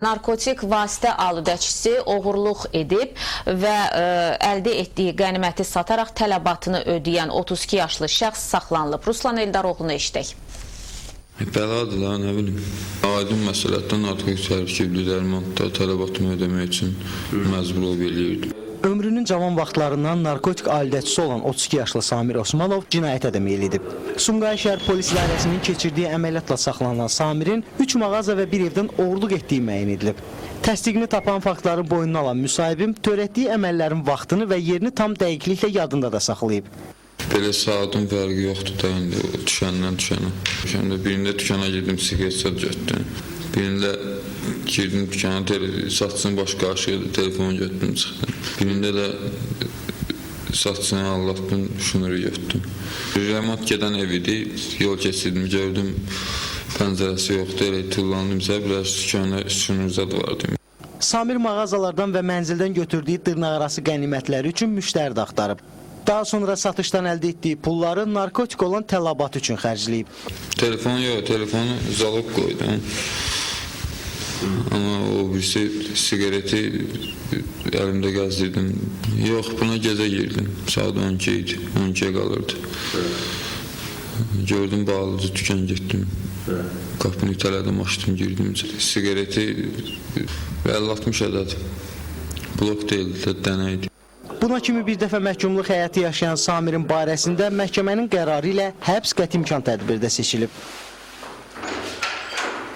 Narkotik vasitə aludəçisi oğurluq edib və əldə etdiyi qəniməti sataraq tələbatını ödəyən 32 yaşlı şəxs saxlanılıb. Ruslan Eldaroğlu'nu eşitək. Bəladır da, nə bilim. Aydın məsələdən narkotik tərkibli dərmanlar tələbatımı ödəmək üçün məcbur olub eləyirdim. Ömrünün cavan vaxtlarından narkotik aludəçisi olan 32 yaşlı Samir Osmanov cinayət əməliyyat edib. Sumqayıt şəhər polis idarəsinin keçirdiyi əməliyyatla saxlanılan Samirin 3 mağaza və bir evdən oğurluq etdiyi müəyyən edilib. Təsdiqini tapan faktların boynuna alan müsahibim törətdiyi əməllərin vaxtını və yerini tam dəqiqliklə yadında da saxlayıb. Belə saatın fərqi yoxdur da indi düşəndən düşənə. Düşəndə birində dükana girdim, siqaret sat götürdüm. Birində girdim dükana, satıcının baş qarşıya telefonu götürdüm, çıxdım. Birində də satıcını allatdım, şunuru götürdüm. Remont gedən ev idi, yol keçirdim, gördüm pəncərəsi yoxdur, elə tullandımsa, biraz dükana şunur zad vardı. Samir mağazalardan və mənzildən götürdüyü dırnaqarası qənimətləri üçün müştəri də axtarıb. Daha sonra satışdan əldə etdiyi pulları narkotik olan tələbat üçün xərcləyib. Telefonu yox, telefonu zalog qoydum. Amma o birisi siqareti əlimdə gəzdirdim. Yox, buna gecə girdim. Saat 12 idi, 12'ye qalırdı. Gördüm, bağlıcı dükan getdim. Qapını itələdim, açdım, girdim. Siqareti 50-60 ədəd. Blok deyildi, dənə idi. Buna kimi bir dəfə məhkumluq həyatı yaşayan Samirin barəsində məhkəmənin qərarı ilə həbs qəti imkan tədbiri də seçilib.